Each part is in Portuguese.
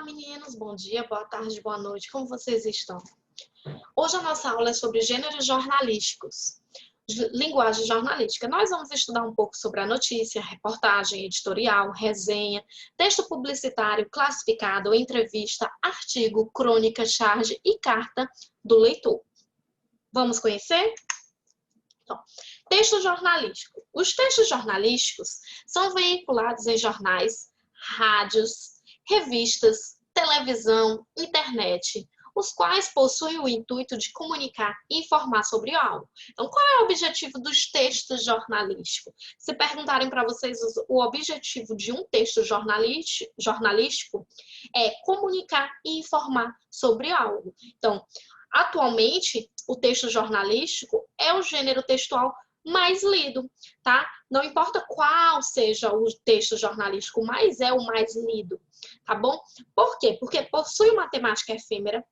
meninos, bom dia, boa tarde, boa noite, como vocês estão? Hoje a nossa aula é sobre gêneros jornalísticos, linguagem jornalística. Nós vamos estudar um pouco sobre a notícia, reportagem, editorial, resenha, texto publicitário, classificado, entrevista, artigo, crônica, charge e carta do leitor. Vamos conhecer? Então, texto jornalístico. Os textos jornalísticos são veiculados em jornais, rádios, revistas, televisão, internet, os quais possuem o intuito de comunicar e informar sobre algo. Então, qual é o objetivo dos textos jornalísticos? Se perguntarem para vocês o objetivo de um texto jornalístico é comunicar e informar sobre algo. Então, atualmente, o texto jornalístico é o gênero textual mais lido, tá? Não importa qual seja o texto jornalístico, mas é o mais lido, tá bom? Por quê? Porque possui uma temática efêmera,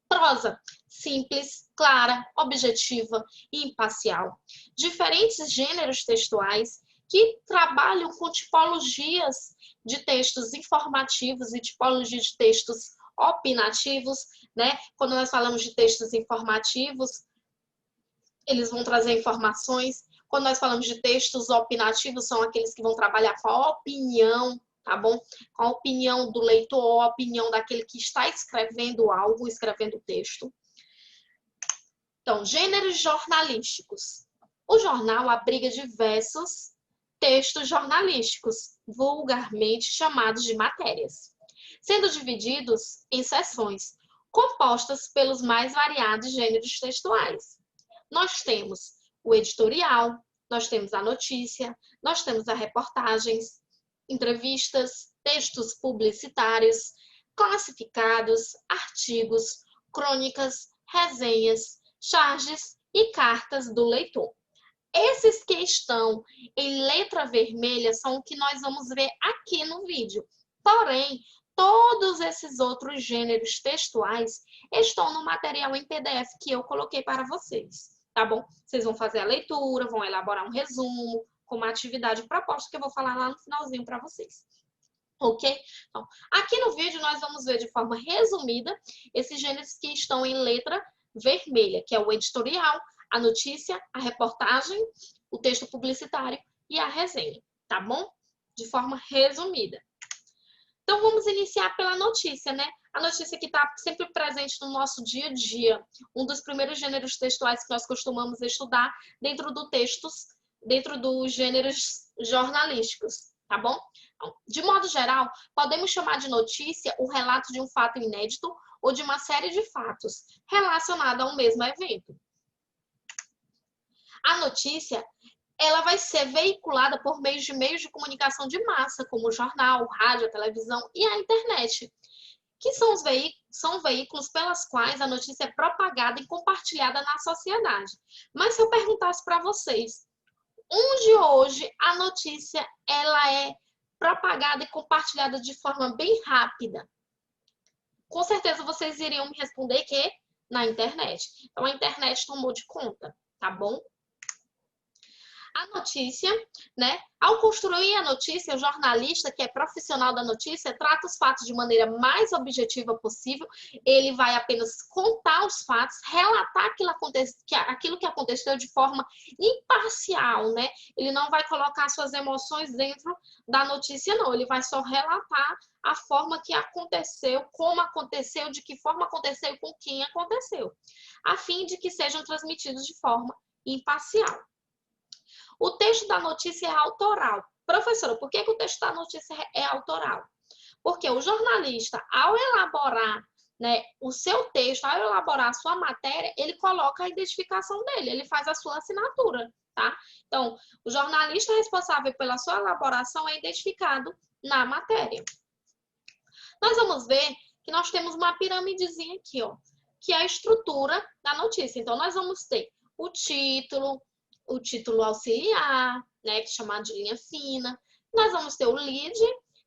prosa simples, clara, objetiva e imparcial. Diferentes gêneros textuais que trabalham com tipologias de textos informativos e tipologia de textos opinativos, né? Quando nós falamos de textos informativos, eles vão trazer informações. Quando nós falamos de textos opinativos, são aqueles que vão trabalhar com a opinião, tá bom? Com a opinião do leitor, a opinião daquele que está escrevendo algo, escrevendo o texto. Então, gêneros jornalísticos. O jornal abriga diversos textos jornalísticos, vulgarmente chamados de matérias, sendo divididos em seções, compostas pelos mais variados gêneros textuais. Nós temos o editorial, nós temos a notícia, nós temos as reportagens, entrevistas, textos publicitários, classificados, artigos, crônicas, resenhas, charges e cartas do leitor. Esses que estão em letra vermelha são o que nós vamos ver aqui no vídeo. Porém, todos esses outros gêneros textuais estão no material em PDF que eu coloquei para vocês, tá bom? Vocês vão fazer a leitura, vão elaborar um resumo com uma atividade proposta que eu vou falar lá no finalzinho para vocês. Ok? Então, aqui no vídeo nós vamos ver de forma resumida esses gêneros que estão em letra vermelha, que é o editorial, a notícia, a reportagem, o texto publicitário e a resenha, tá bom? De forma resumida. Então, vamos iniciar pela notícia, né? A notícia que está sempre presente no nosso dia a dia. Um dos primeiros gêneros textuais que nós costumamos estudar dentro dos gêneros jornalísticos, tá bom? Então, de modo geral, podemos chamar de notícia o relato de um fato inédito ou de uma série de fatos relacionados a um mesmo evento. A notícia, ela vai ser veiculada por meios de comunicação de massa, como o jornal, o rádio, a televisão e a internet, que são veículos pelas quais a notícia é propagada e compartilhada na sociedade. Mas se eu perguntasse para vocês, onde hoje a notícia ela é propagada e compartilhada de forma bem rápida? Com certeza vocês iriam me responder que na internet. Então a internet tomou de conta, tá bom? A notícia, né? Ao construir a notícia, o jornalista, que é profissional da notícia, trata os fatos de maneira mais objetiva possível. Ele vai apenas contar os fatos, relatar aquilo que aconteceu de forma imparcial, né? Ele não vai colocar suas emoções dentro da notícia, não. Ele vai só relatar a forma que aconteceu, como aconteceu, de que forma aconteceu e com quem aconteceu, a fim de que sejam transmitidos de forma imparcial. O texto da notícia é autoral. Professora, por que o texto da notícia é autoral? Porque o jornalista, ao elaborar, né, o seu texto, ao elaborar a sua matéria, ele coloca a identificação dele, ele faz a sua assinatura, tá? Então, o jornalista responsável pela sua elaboração é identificado na matéria. Nós vamos ver que nós temos uma piramidezinha aqui, ó, que é a estrutura da notícia. Então, nós vamos ter o título auxiliar, né, que é chamado de linha fina. Nós vamos ter o lead,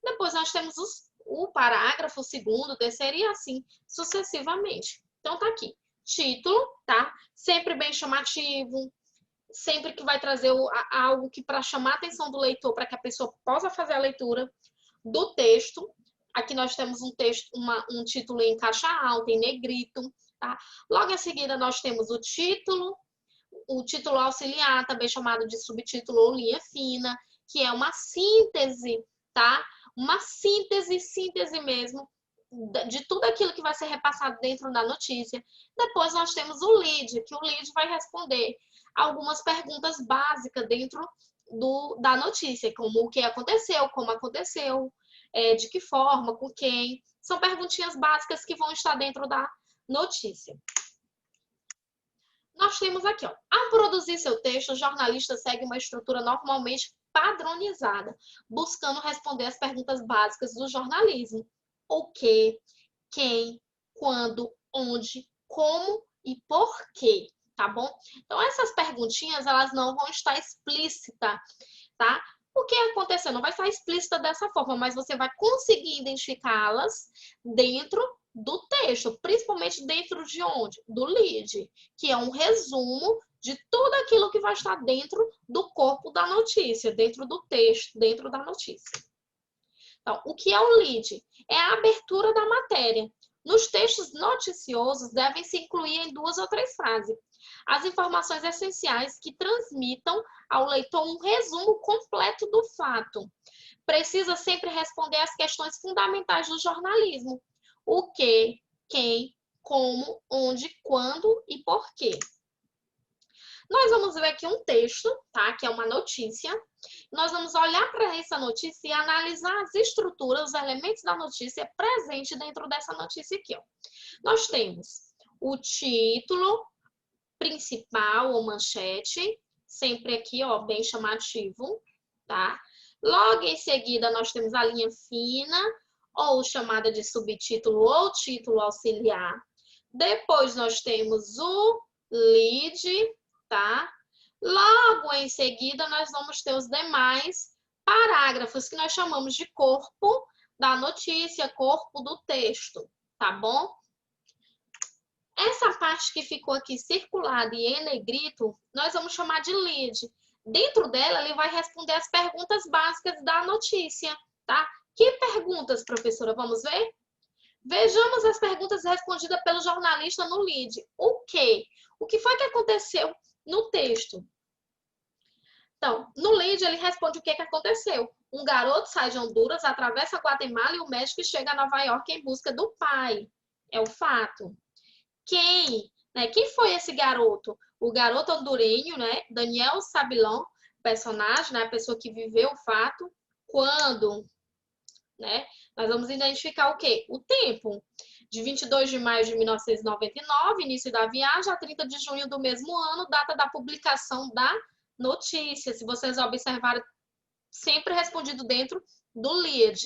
depois nós temos o parágrafo, o segundo, o terceiro e assim sucessivamente. Então tá aqui, título, tá? Sempre bem chamativo, sempre que vai trazer algo que para chamar a atenção do leitor, para que a pessoa possa fazer a leitura do texto. Aqui nós temos um texto, um título em caixa alta, em negrito, tá? Logo em seguida nós temos o título auxiliar, também chamado de subtítulo ou linha fina, que é uma síntese, tá? Uma síntese mesmo, de tudo aquilo que vai ser repassado dentro da notícia. Depois nós temos o lead, que o lead vai responder algumas perguntas básicas dentro da notícia, como o que aconteceu, como aconteceu, de que forma, com quem. São perguntinhas básicas que vão estar dentro da notícia. Nós temos aqui, ó, ao produzir seu texto, o jornalista segue uma estrutura normalmente padronizada, buscando responder as perguntas básicas do jornalismo. O que, quem, quando, onde, como e por quê, tá bom? Então, essas perguntinhas, elas não vão estar explícitas, tá? O que aconteceu? Não vai estar explícita dessa forma, mas você vai conseguir identificá-las dentro do texto, principalmente dentro de onde? Do lead, que é um resumo de tudo aquilo que vai estar dentro do corpo da notícia, dentro do texto, dentro da notícia. Então, o que é o lead? É a abertura da matéria. Nos textos noticiosos, devem se incluir em 2 ou 3 frases as informações essenciais que transmitam ao leitor um resumo completo do fato. Precisa sempre responder às questões fundamentais do jornalismo. O que, quem, como, onde, quando e por quê. Nós vamos ver aqui um texto, tá? Que é uma notícia. Nós vamos olhar para essa notícia e analisar as estruturas, os elementos da notícia presentes dentro dessa notícia aqui, ó. Nós temos o título principal ou manchete, sempre aqui, ó, bem chamativo, tá? Logo em seguida, nós temos a linha fina, ou chamada de subtítulo ou título auxiliar. Depois, nós temos o lead, tá? Logo em seguida, nós vamos ter os demais parágrafos, que nós chamamos de corpo da notícia, corpo do texto, tá bom? Essa parte que ficou aqui circulada e em negrito, nós vamos chamar de lead. Dentro dela, ele vai responder as perguntas básicas da notícia, tá? Que perguntas, professora? Vamos ver? Vejamos as perguntas respondidas pelo jornalista no lead. O quê? O que foi que aconteceu no texto? Então, no lead, ele responde o que aconteceu. Um garoto sai de Honduras, atravessa Guatemala e o México chega a Nova York em busca do pai. É o fato. Quem? Né? Quem foi esse garoto? O garoto hondurenho, né? Daniel Sabilon, personagem, né? A pessoa que viveu o fato. Quando? Né? Nós vamos identificar o quê? O tempo. De 22 de maio de 1999, início da viagem, a 30 de junho do mesmo ano, data da publicação da notícia. Se vocês observarem, sempre respondido dentro do lead.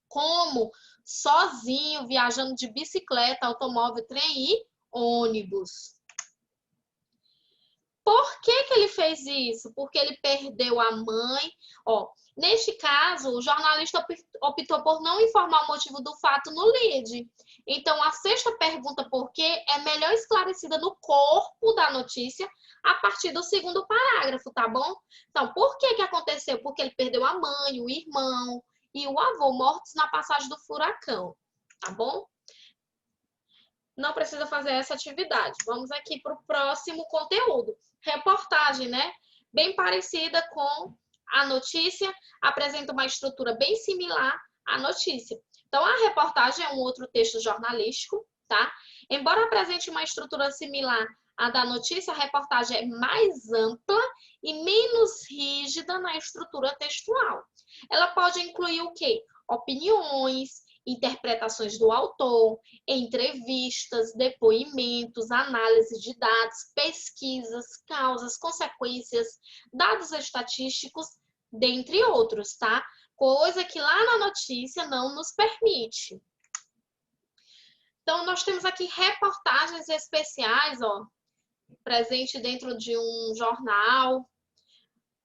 Como? Sozinho, viajando de bicicleta, automóvel, trem e ônibus. Por que ele fez isso? Porque ele perdeu a mãe. Ó, neste caso, o jornalista optou por não informar o motivo do fato no lead. Então, a sexta pergunta, por quê, é melhor esclarecida no corpo da notícia a partir do segundo parágrafo, tá bom? Então, por que aconteceu? Porque ele perdeu a mãe, o irmão e o avô mortos na passagem do furacão, tá bom? Não precisa fazer essa atividade. Vamos aqui para o próximo conteúdo. Reportagem, né? Bem parecida com a notícia, apresenta uma estrutura bem similar à notícia. Então, a reportagem é um outro texto jornalístico, tá? Embora apresente uma estrutura similar à da notícia, a reportagem é mais ampla e menos rígida na estrutura textual. Ela pode incluir o quê? Opiniões, interpretações do autor, entrevistas, depoimentos, análise de dados, pesquisas, causas, consequências, dados estatísticos, dentre outros, tá? Coisa que lá na notícia não nos permite. Então, nós temos aqui reportagens especiais, ó, presente dentro de um jornal.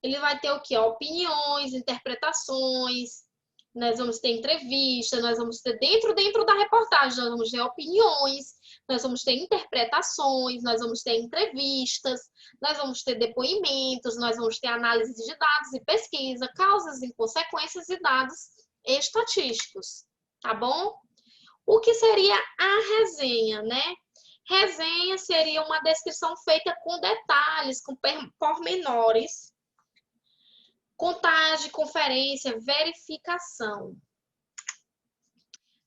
Ele vai ter o quê? Opiniões, interpretações, nós vamos ter entrevista, nós vamos ter dentro da reportagem, nós vamos ter opiniões, nós vamos ter interpretações, nós vamos ter entrevistas, nós vamos ter depoimentos, nós vamos ter análise de dados e pesquisa, causas e consequências e dados estatísticos, tá bom? O que seria a resenha, né? Resenha seria uma descrição feita com detalhes, com pormenores, contagem, conferência, verificação.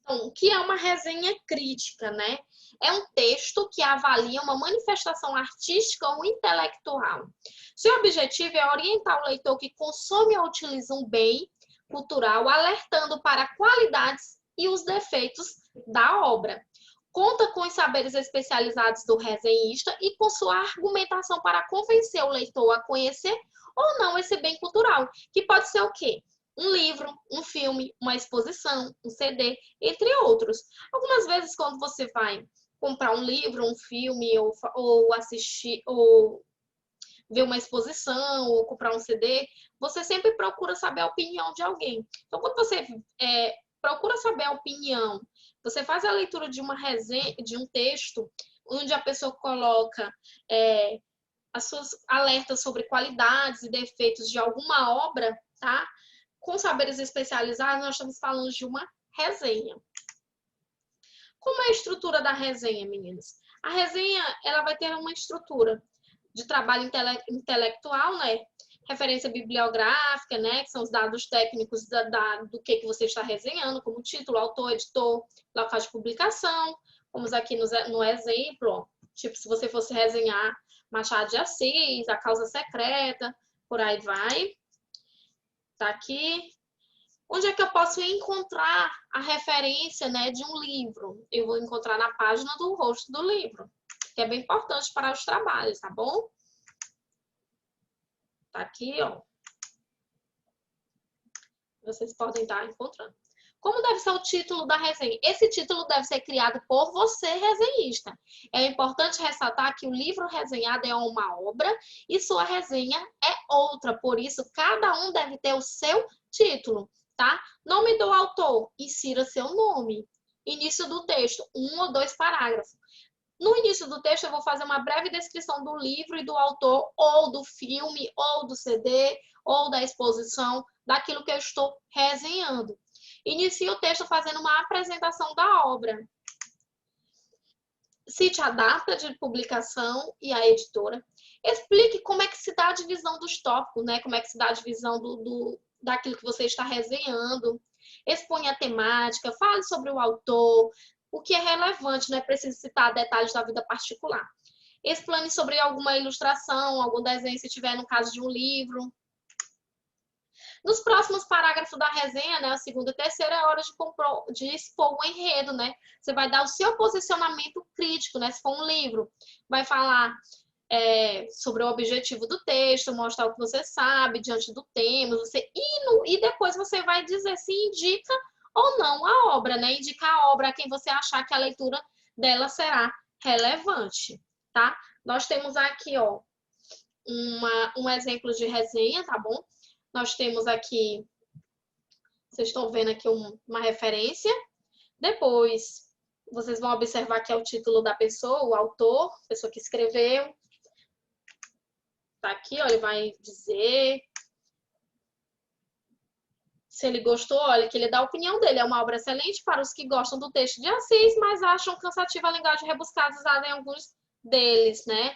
Então, o que é uma resenha crítica, né? É um texto que avalia uma manifestação artística ou intelectual. Seu objetivo é orientar o leitor que consome ou utiliza um bem cultural, alertando para qualidades e os defeitos da obra. Conta com os saberes especializados do resenhista e com sua argumentação para convencer o leitor a conhecer ou não esse bem cultural, que pode ser o quê? Um livro, um filme, uma exposição, um CD, entre outros. Algumas vezes, quando você vai comprar um livro, um filme, ou assistir, ou ver uma exposição, ou comprar um CD, você sempre procura saber a opinião de alguém. Então, quando você procura saber a opinião, você faz a leitura de uma resenha, de um texto, onde a pessoa coloca as suas alertas sobre qualidades e defeitos de alguma obra, tá? Com saberes especializados, nós estamos falando de uma resenha. Como é a estrutura da resenha, meninas? A resenha, ela vai ter uma estrutura de trabalho intelectual, né? Referência bibliográfica, né? Que são os dados técnicos do que você está resenhando, como título, autor, editor, local de publicação. Vamos aqui no exemplo, ó. Tipo, se você fosse resenhar Machado de Assis, A Causa Secreta, por aí vai. Tá aqui. Onde é que eu posso encontrar a referência, né, de um livro? Eu vou encontrar na página do rosto do livro, que é bem importante para os trabalhos, tá bom? Tá aqui, ó. Vocês podem estar encontrando. Como deve ser o título da resenha? Esse título deve ser criado por você, resenhista. É importante ressaltar que o livro resenhado é uma obra e sua resenha é outra. Por isso, cada um deve ter o seu título, tá? Nome do autor, insira seu nome. Início do texto, 1 ou 2 parágrafos. No início do texto, eu vou fazer uma breve descrição do livro e do autor, ou do filme, ou do CD, ou da exposição, daquilo que eu estou resenhando. Inicie o texto fazendo uma apresentação da obra. Cite a data de publicação e a editora. Explique como é que se dá a divisão dos tópicos, né? Como é que se dá a divisão daquilo que você está resenhando. Exponha a temática, fale sobre o autor, o que é relevante, não é preciso citar detalhes da vida particular. Explane sobre alguma ilustração, algum desenho, se tiver no caso de um livro. Nos próximos parágrafos da resenha, né, a segunda e terceira, é hora de expor o enredo, né? Você vai dar o seu posicionamento crítico, né? Se for um livro, vai falar sobre o objetivo do texto, mostrar o que você sabe diante do tema, e depois você vai dizer se indica ou não a obra, né? Indicar a obra a quem você achar que a leitura dela será relevante, tá? Nós temos aqui, ó, um exemplo de resenha, tá bom? Nós temos aqui, vocês estão vendo aqui uma referência. Depois, vocês vão observar que é o título da pessoa, o autor, a pessoa que escreveu. Tá aqui, ó, ele vai dizer se ele gostou, olha, que ele dá a opinião dele. É uma obra excelente para os que gostam do texto de Assis, mas acham cansativa a linguagem rebuscada usada em alguns deles, né?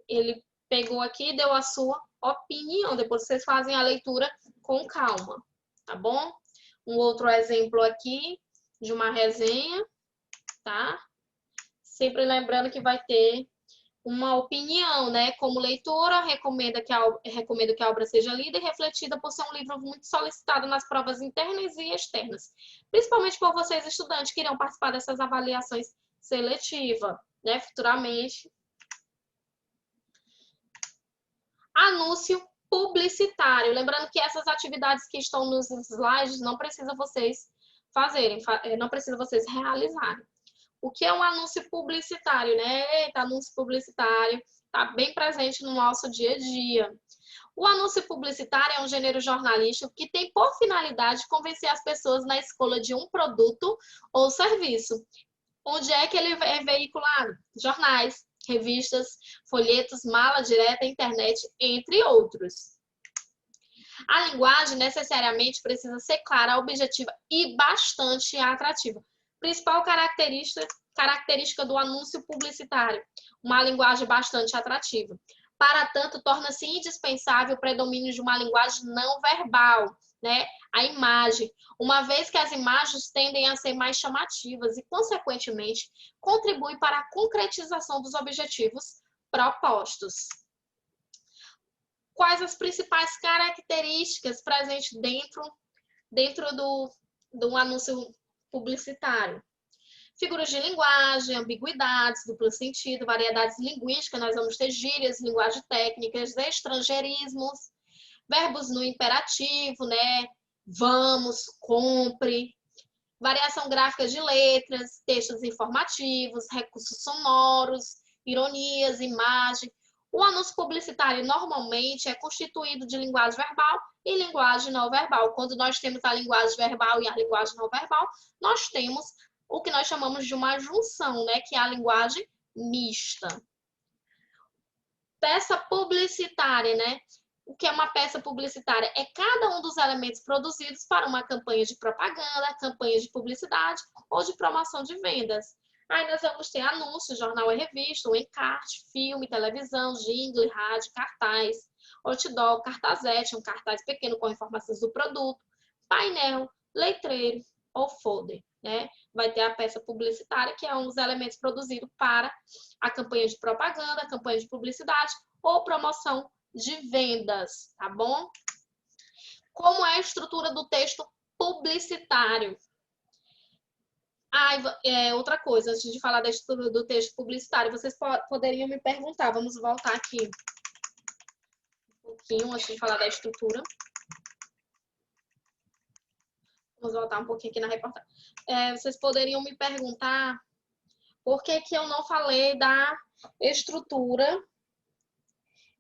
Ele pegou aqui e deu a sua opinião. Depois vocês fazem a leitura com calma, tá bom? Um outro exemplo aqui de uma resenha, tá? Sempre lembrando que vai ter uma opinião, né? Como leitora, recomendo que a obra seja lida e refletida por ser um livro muito solicitado nas provas internas e externas, principalmente por vocês, estudantes, que irão participar dessas avaliações seletivas, né? Futuramente. Anúncio publicitário. Lembrando que essas atividades que estão nos slides não precisa vocês fazerem, não precisa vocês realizarem. O que é um anúncio publicitário, né? Eita, anúncio publicitário está bem presente no nosso dia a dia. O anúncio publicitário é um gênero jornalístico que tem por finalidade convencer as pessoas na escolha de um produto ou serviço. Onde é que ele é veiculado? Jornais, revistas, folhetos, mala direta, internet, entre outros. A linguagem necessariamente precisa ser clara, objetiva e bastante atrativa. Principal característica do anúncio publicitário, uma linguagem bastante atrativa. Para tanto, torna-se indispensável o predomínio de uma linguagem não verbal, né? A imagem, uma vez que as imagens tendem a ser mais chamativas e, consequentemente, contribuem para a concretização dos objetivos propostos. Quais as principais características presentes dentro do anúncio publicitário? Figuras de linguagem, ambiguidades, duplo sentido, variedades linguísticas, nós vamos ter gírias, linguagem técnicas, estrangeirismos, verbos no imperativo, né? Vamos, compre, variação gráfica de letras, textos informativos, recursos sonoros, ironias, imagem. O anúncio publicitário normalmente é constituído de linguagem verbal e linguagem não verbal. Quando nós temos a linguagem verbal e a linguagem não verbal, nós temos o que nós chamamos de uma junção, né, que é a linguagem mista. Peça publicitária, né? O que é uma peça publicitária? É cada um dos elementos produzidos para uma campanha de propaganda, campanha de publicidade ou de promoção de vendas. Aí nós vamos ter anúncio, jornal e revista, um encarte, filme, televisão, jingle, rádio, cartaz, outdoor, cartazete, um cartaz pequeno com informações do produto, painel, letreiro ou folder, né? Vai ter a peça publicitária, que é um dos elementos produzidos para a campanha de propaganda, a campanha de publicidade ou promoção de vendas, tá bom? Como é a estrutura do texto publicitário? Outra coisa, antes de falar da estrutura do texto publicitário, vocês poderiam me perguntar, vamos voltar aqui um pouquinho antes de falar da estrutura. Vamos voltar um pouquinho aqui na reportagem. Vocês poderiam me perguntar por que que eu não falei da estrutura.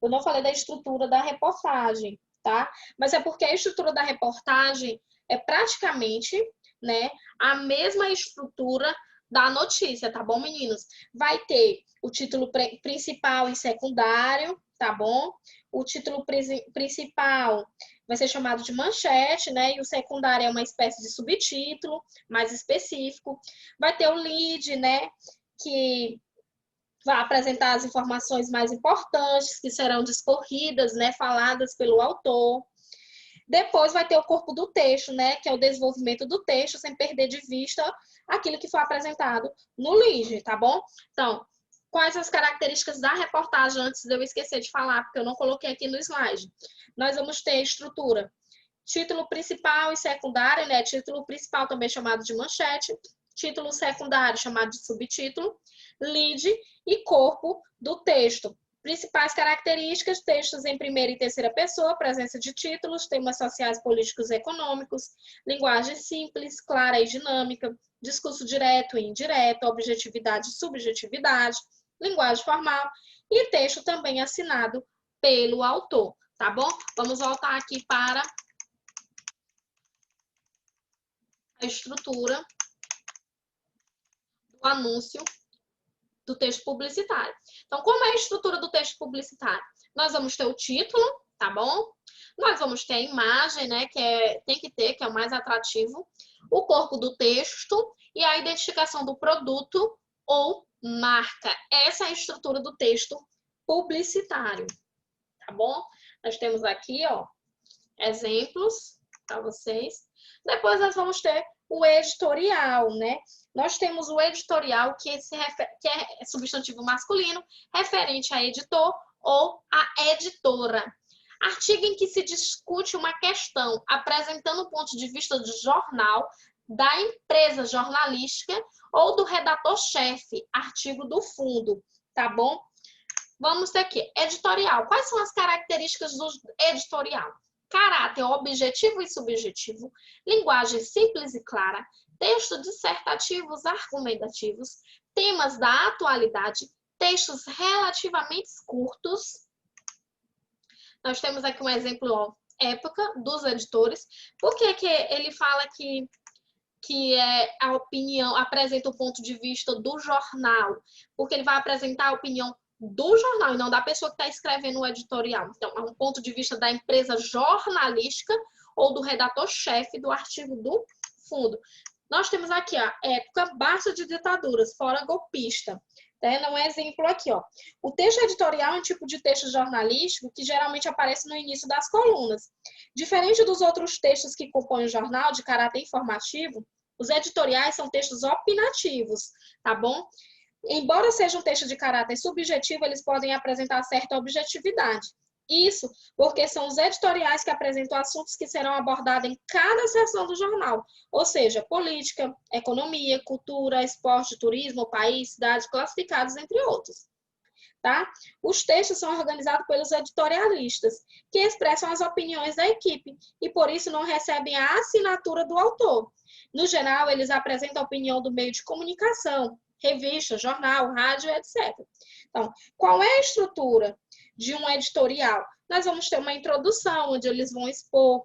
Eu não falei da estrutura da reportagem, tá? Mas é porque a estrutura da reportagem é praticamente, né, a mesma estrutura da notícia, tá bom, meninos? Vai ter o título principal e secundário, tá bom? O título principal vai ser chamado de manchete, né? E o secundário é uma espécie de subtítulo mais específico. Vai ter o lead, né? Que vai apresentar as informações mais importantes, que serão discorridas, né? Faladas pelo autor. Depois vai ter o corpo do texto, né? Que é o desenvolvimento do texto, sem perder de vista aquilo que foi apresentado no lead, tá bom? Então, quais as características da reportagem, antes de eu esquecer de falar, porque eu não coloquei aqui no slide. Nós vamos ter estrutura, título principal e secundário, né? Título principal também chamado de manchete, título secundário chamado de subtítulo, lead e corpo do texto. Principais características, textos em primeira e terceira pessoa, presença de títulos, temas sociais, políticos e econômicos, linguagem simples, clara e dinâmica, discurso direto e indireto, objetividade e subjetividade, linguagem formal e texto também assinado pelo autor, tá bom? Vamos voltar aqui para a estrutura do anúncio do texto publicitário. Então, como é a estrutura do texto publicitário? Nós vamos ter o título, tá bom? Nós vamos ter a imagem, né, tem que ter, que é o mais atrativo, o corpo do texto e a identificação do produto ou marca. Essa é a estrutura do texto publicitário, tá bom? Nós temos aqui, ó, exemplos para vocês. Depois nós vamos ter o editorial, né? Nós temos o editorial, que é substantivo masculino, referente a editor ou a editora. Artigo em que se discute uma questão apresentando o ponto de vista do jornal, da empresa jornalística ou do redator-chefe. Artigo do fundo, tá bom? Vamos ter aqui, editorial. Quais são as características do editorial? Caráter objetivo e subjetivo, linguagem simples e clara, textos dissertativos argumentativos, temas da atualidade, textos relativamente curtos. Nós temos aqui um exemplo, ó, época dos editores. Por que que ele fala que é a opinião, apresenta o ponto de vista do jornal? Porque ele vai apresentar a opinião do jornal e não da pessoa que está escrevendo o editorial. Então, é um ponto de vista da empresa jornalística ou do redator-chefe do artigo do fundo. Nós temos aqui a época baixa de ditaduras, fora golpista. Dá um exemplo aqui, ó. O texto editorial é um tipo de texto jornalístico que geralmente aparece no início das colunas. Diferente dos outros textos que compõem o jornal de caráter informativo, os editoriais são textos opinativos, tá bom? Embora seja um texto de caráter subjetivo, eles podem apresentar certa objetividade. Isso porque são os editoriais que apresentam assuntos que serão abordados em cada seção do jornal, ou seja, política, economia, cultura, esporte, turismo, país, cidade, classificados, entre outros. Tá? Os textos são organizados pelos editorialistas, que expressam as opiniões da equipe e, por isso, não recebem a assinatura do autor. No geral, eles apresentam a opinião do meio de comunicação, revista, jornal, rádio, etc. Então, qual é a estrutura de um editorial? Nós vamos ter uma introdução, onde eles vão expor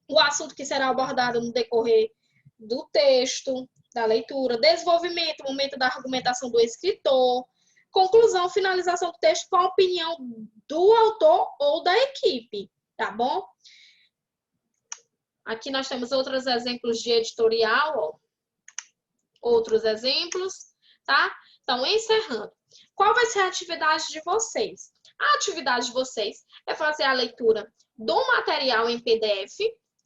o assunto que será abordado no decorrer do texto, da leitura, desenvolvimento, momento da argumentação do escritor, conclusão, finalização do texto com a opinião do autor ou da equipe, tá bom? Aqui nós temos outros exemplos de editorial, ó. Outros exemplos, tá? Então, encerrando. Qual vai ser a atividade de vocês? A atividade de vocês é fazer a leitura do material em PDF,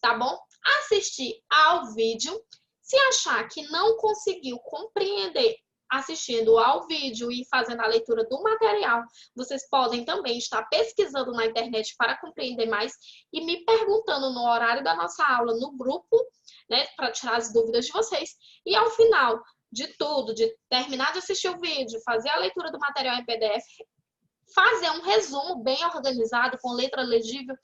tá bom? Assistir ao vídeo. Se achar que não conseguiu compreender assistindo ao vídeo e fazendo a leitura do material, vocês podem também estar pesquisando na internet para compreender mais e me perguntando no horário da nossa aula no grupo, né, para tirar as dúvidas de vocês. E ao final de tudo, de terminar de assistir o vídeo, fazer a leitura do material em PDF, fazer um resumo bem organizado, com letra legível,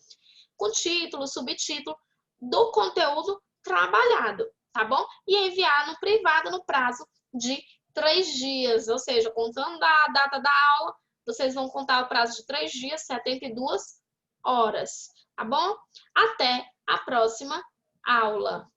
com título, subtítulo, do conteúdo trabalhado, tá bom? E enviar no privado no prazo de 3 dias, ou seja, contando da data da aula, vocês vão contar o prazo de 3 dias, 72 horas, tá bom? Até a próxima aula.